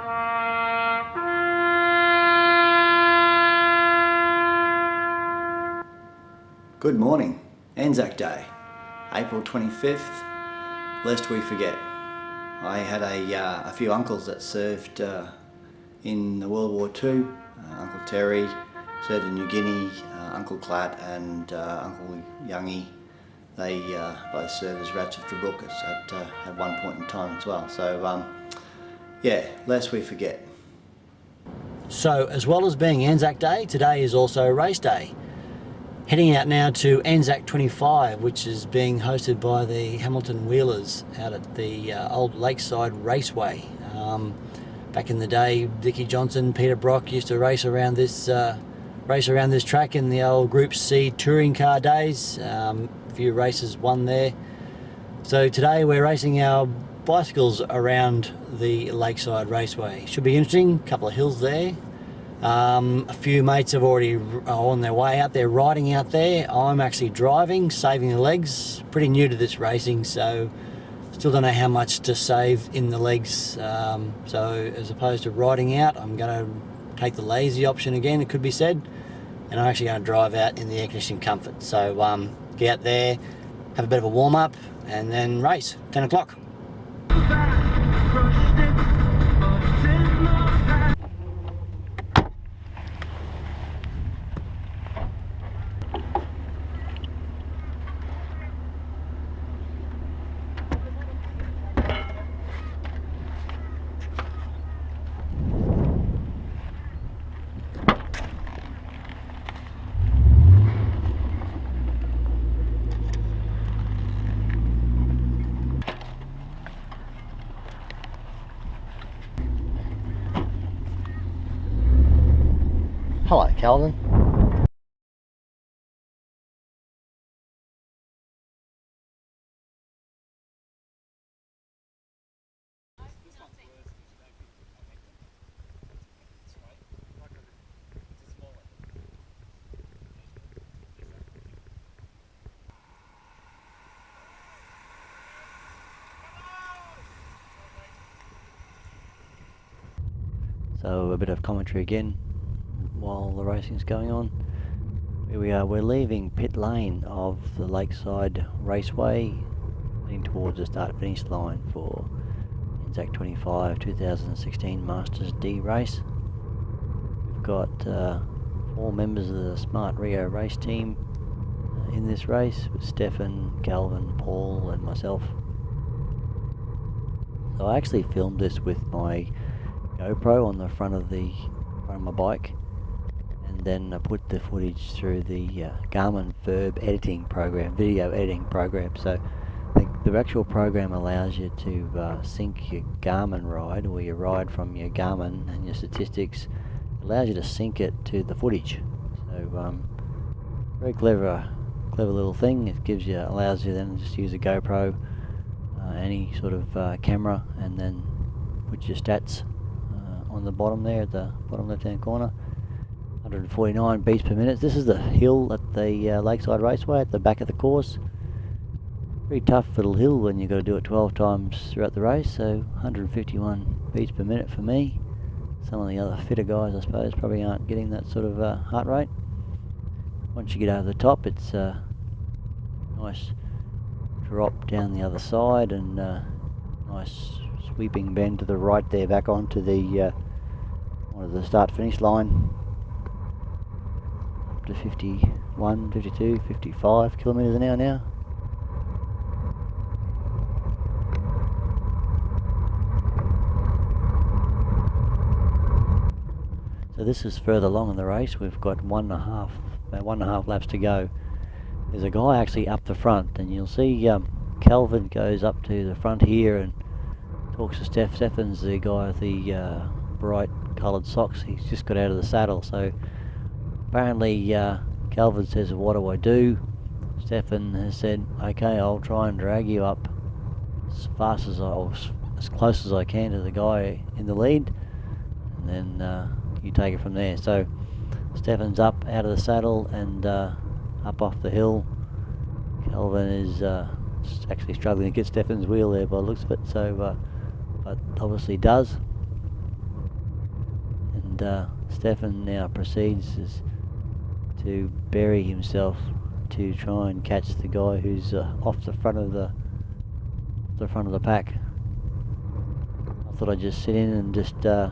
Good morning, ANZAC Day, April 25th, lest we forget. I had a few uncles that served in the World War II. Uncle Terry served in New Guinea, Uncle Clat and Uncle Youngie. They both served as Rats of Trabucus at one point in time as well. So yeah, lest we forget. So as well as being ANZAC Day, today is also race day. Heading out now to ANZAC 25, which is being hosted by the Hamilton Wheelers out at the old Lakeside Raceway. Back in the day, Dickie Johnson, Peter Brock used to race around this track in the old Group C touring car days. A few races won there. So today we're racing our bicycles around the Lakeside Raceway. Should be interesting. A couple of hills there. A few mates have already on their way out there, riding out there. I'm actually driving, saving the legs. Pretty new to this racing, so still don't know how much to save in the legs. So as opposed to riding out, I'm going to take the lazy option again, it could be said, and I'm actually going to drive out in the air-conditioned comfort. So get out there, have a bit of a warm-up, and then race, 10 o'clock. Hello, Calvin. So a bit of commentary again while the racing's going on. Here we are, we're leaving pit lane of the Lakeside Raceway, heading towards the start finish line for ANZAC 25 2016 Masters D race. We've got 4 members of the Smart Rio race team in this race, with Stefan, Calvin, Paul and myself. So I actually filmed this with my GoPro on the front of my bike, and then I put the footage through the Garmin Verb editing program, video editing program. So the actual program allows you to sync your Garmin ride, or your ride from your Garmin and your statistics. It allows you to sync it to the footage. So very clever little thing. It allows you then to just use a GoPro, any sort of camera, and then put your stats on the bottom there, at the bottom left hand corner. 149 beats per minute. This is the hill at the Lakeside Raceway at the back of the course. Pretty tough little hill when you've got to do it 12 times throughout the race, so 151 beats per minute for me. Some of the other fitter guys, I suppose, probably aren't getting that sort of heart rate. Once you get over the top, it's a nice drop down the other side, and nice sweeping bend to the right there, back onto the one of the start finish line, up to 51, 52, 55 kilometres an hour now. So this is further along in the race. We've got about 1.5 laps to go. There's a guy actually up the front, and you'll see Calvin goes up to the front here and talks to Steph. Stefan's the guy with the bright coloured socks. He's just got out of the saddle. So apparently Calvin says, "What do I do?" Stefan has said, "Okay, I'll try and drag you up as fast as as close as I can to the guy in the lead, and then you take it from there." So Stefan's up out of the saddle and up off the hill. Calvin is actually struggling to get Stefan's wheel there by the looks of it, so but obviously does. And Stefan now proceeds to bury himself to try and catch the guy who's off the front of the pack. I thought I'd just sit in and just bide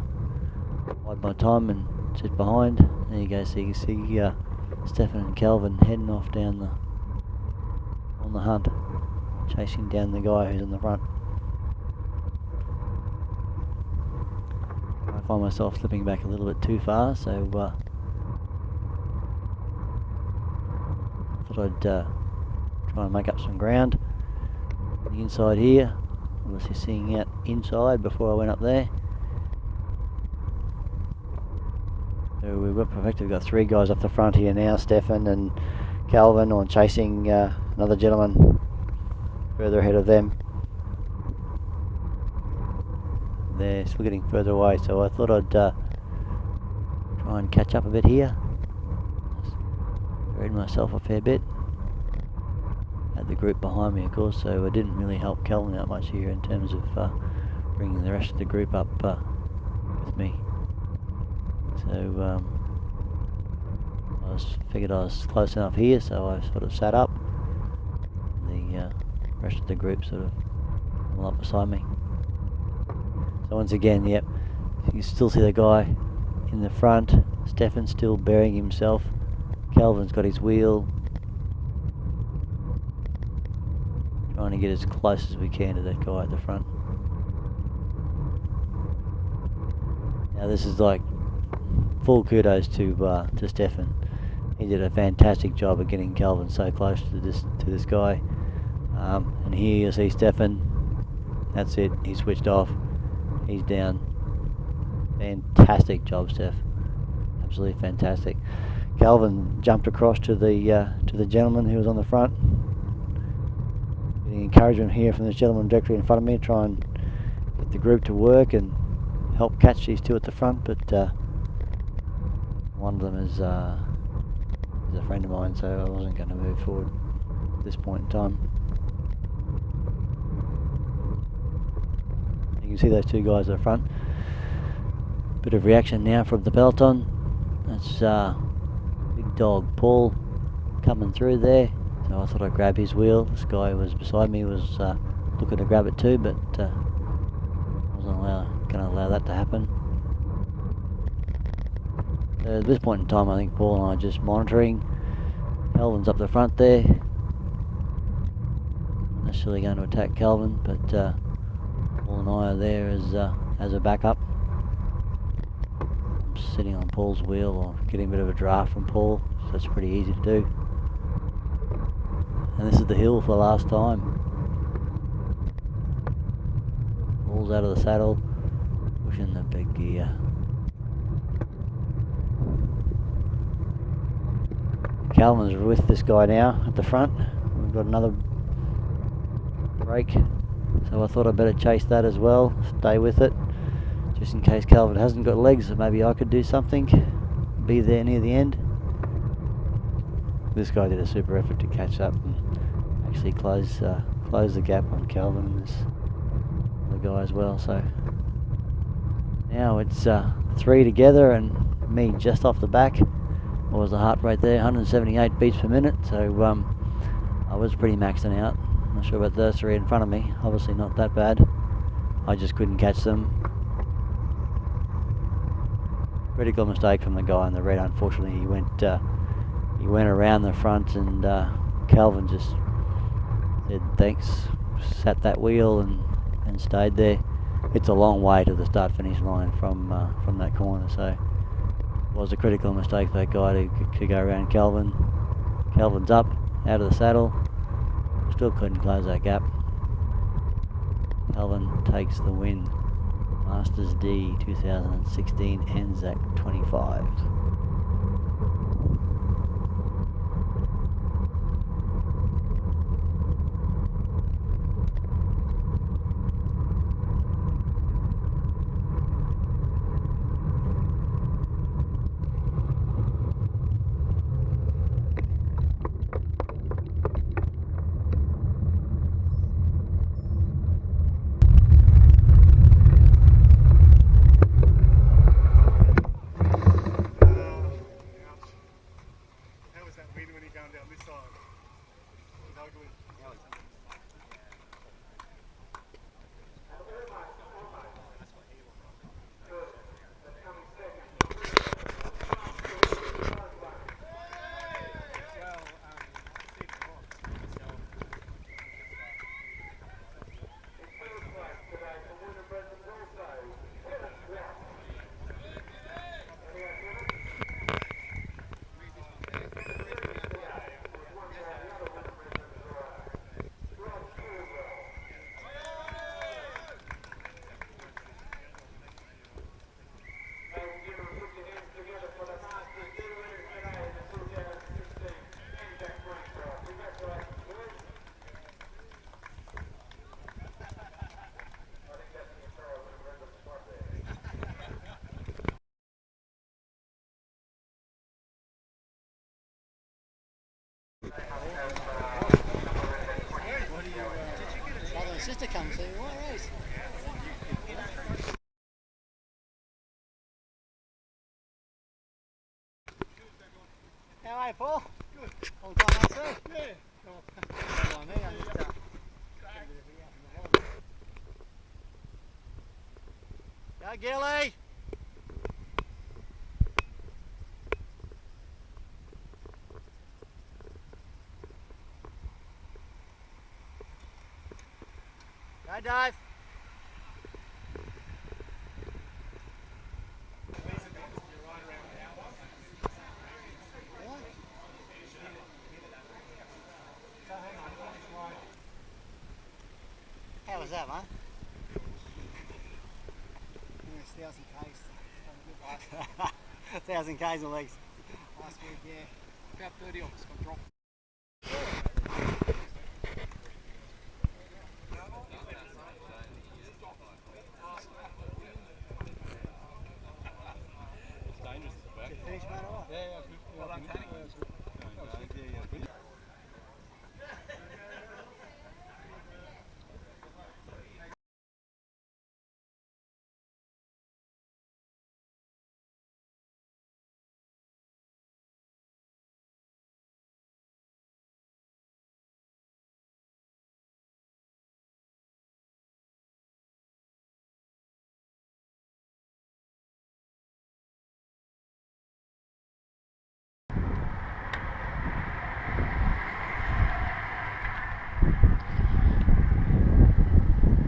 my time and sit behind. There you go, so you can see Stefan and Calvin heading off down on the hunt, chasing down the guy who's in the front. I find myself slipping back a little bit too far, so thought I'd try and make up some ground on the inside here. Obviously seeing out inside before I went up there. So we've got 3 guys off the front here now, Stefan and Calvin, on chasing another gentleman further ahead of them. They're still getting further away, so I thought I'd try and catch up a bit here. Buried myself a fair bit. Had the group behind me, of course, so it didn't really help Calvin out much here in terms of bringing the rest of the group up with me. So figured I was close enough here, so I sort of sat up. The rest of the group sort of all up beside me. So once again, yep, you still see the guy in the front. Stefan's still burying himself. Calvin's got his wheel. Trying to get as close as we can to that guy at the front. Now this is like full kudos to Stefan. He did a fantastic job of getting Calvin so close to this guy. And here you see Stefan. That's it. He switched off. He's down. Fantastic job, Steph. Absolutely fantastic. Calvin jumped across to the gentleman who was on the front. Getting encouragement here from this gentleman directly in front of me, to try and get the group to work and help catch these 2 at the front. But one of them is a friend of mine, so I wasn't going to move forward at this point in time. You can see those 2 guys at the front. Bit of reaction now from the peloton. That's big dog Paul coming through there. So I thought I'd grab his wheel. This guy who was beside me was looking to grab it too, but wasn't going to allow that to happen. At this point in time, I think Paul and I are just monitoring. Calvin's up the front there. Not necessarily going to attack Calvin, but Paul and I are there as a backup. I'm sitting on Paul's wheel, or getting a bit of a draft from Paul, so it's pretty easy to do. And this is the hill for the last time. Paul's out of the saddle, pushing the big gear. Calvin's with this guy now at the front. We've got another break, so I thought I'd better chase that as well, stay with it, just in case Calvin hasn't got legs, so maybe I could do something, be there near the end. This guy did a super effort to catch up and actually close the gap on Calvin and this other guy as well. So now it's 3 together and me just off the back. What was the heart rate there? 178 beats per minute, so I was pretty maxing out. Not sure about those 3 in front of me. Obviously not that bad. I just couldn't catch them. Critical mistake from the guy in the red. Unfortunately, he went around the front, and Calvin just said thanks, sat that wheel and stayed there. It's a long way to the start-finish line from that corner, so it was a critical mistake for that guy to go around Calvin. Calvin's up, out of the saddle, still couldn't close that gap. Calvin takes the win. Masters D 2016 ANZAC 25. sister comes to what race? How are you, Paul? Good. Long time no see. Yeah. Go, Gilly! Go, Dave! How was that, mate? 1,000 k's. 1,000 k's in legs. Last week, yeah. About 30 off, it's got dropped. It's dangerous at the back. Did you finish, mate, or what? Yeah, good. Well done, Tony. Yeah, good.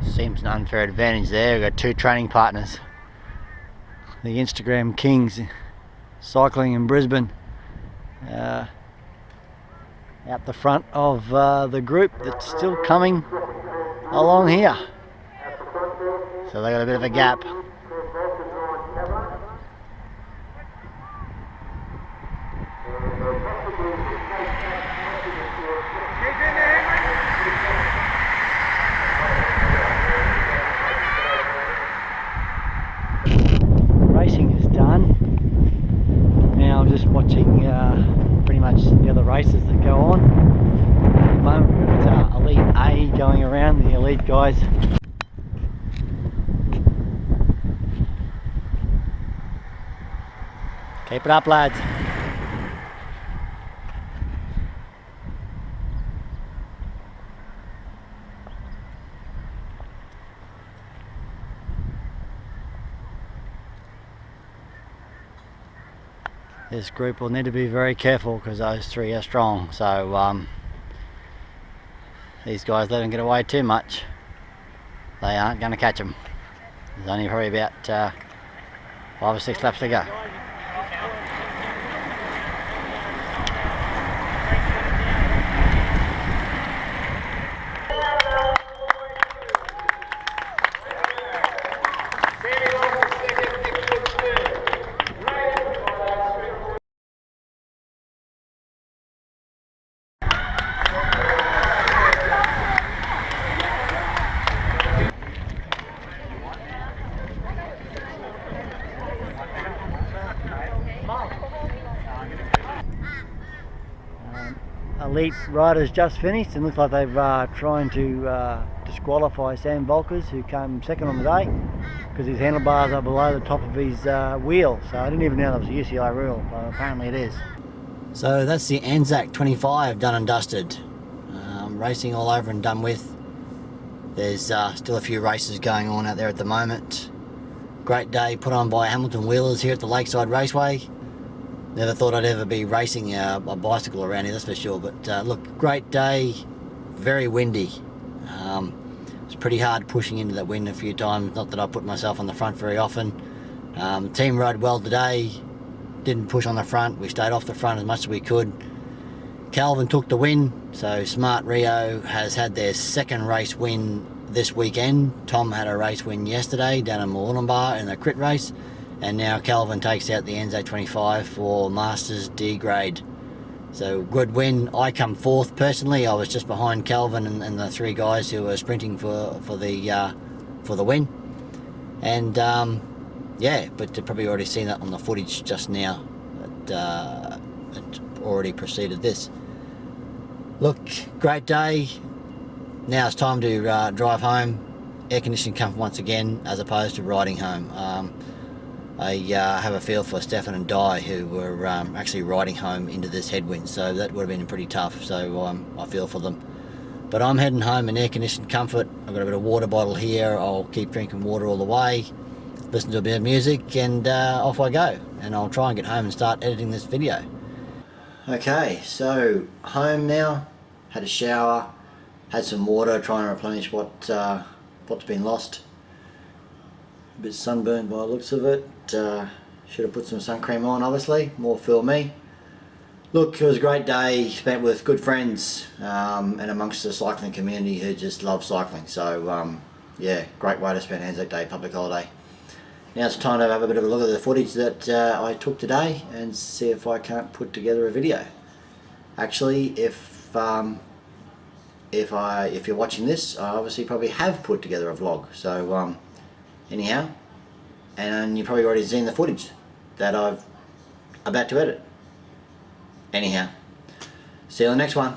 Seems an unfair advantage there. We've got two training partners. The Instagram Kings cycling in Brisbane. Out the front of the group that's still coming along here. So they got a bit of a gap. Racing is done. Now just watching pretty much the other races that go on. At the moment we've got Elite A going around, the elite guys. Keep it up, lads. This group will need to be very careful because those three are strong, so these guys let them get away too much. They aren't going to catch them. There's only probably about 5 or 6 laps to go. Elite riders just finished and looks like they've trying to disqualify Sam Volkers, who came second on the day because his handlebars are below the top of his wheel. So I didn't even know that was a UCI rule, but apparently it is. So that's the ANZAC 25 done and dusted. Racing all over and done with. There's still a few races going on out there at the moment. Great day put on by Hamilton Wheelers here at the Lakeside Raceway. Never thought I'd ever be racing a bicycle around here, that's for sure. But look, great day, very windy. It's pretty hard pushing into that wind a few times. Not that I put myself on the front very often. The team rode well today, didn't push on the front. We stayed off the front as much as we could. Calvin took the win, so Smart Rio has had their second race win this weekend. Tom had a race win yesterday down in Mooloolaba in the crit race. And now Calvin takes out the ANZAC 25 for Masters D grade. So good win. I come fourth personally. I was just behind Calvin and the three guys who were sprinting for the win. And yeah, but you've probably already seen that on the footage just now. It already preceded this. Look, great day. Now it's time to drive home, air conditioning comfort once again, as opposed to riding home. I have a feel for Stefan and Di, who were actually riding home into this headwind, so that would have been pretty tough, so I feel for them. But I'm heading home in air conditioned comfort. I've got a bit of water bottle here. I'll keep drinking water all the way, listen to a bit of music, and off I go. And I'll try and get home and start editing this video. Okay, so home now, had a shower, had some water, trying to replenish what's been lost. A bit sunburned by the looks of it. Should have put some sun cream on, obviously, more for me. Look, it was a great day spent with good friends and amongst the cycling community who just love cycling. So yeah, great way to spend ANZAC Day, public holiday. Now it's time to have a bit of a look at the footage that I took today and see if I can't put together a video. Actually, if you're watching this, I obviously probably have put together a vlog. So anyhow, and you've probably already seen the footage that I'm about to edit. Anyhow, see you on the next one.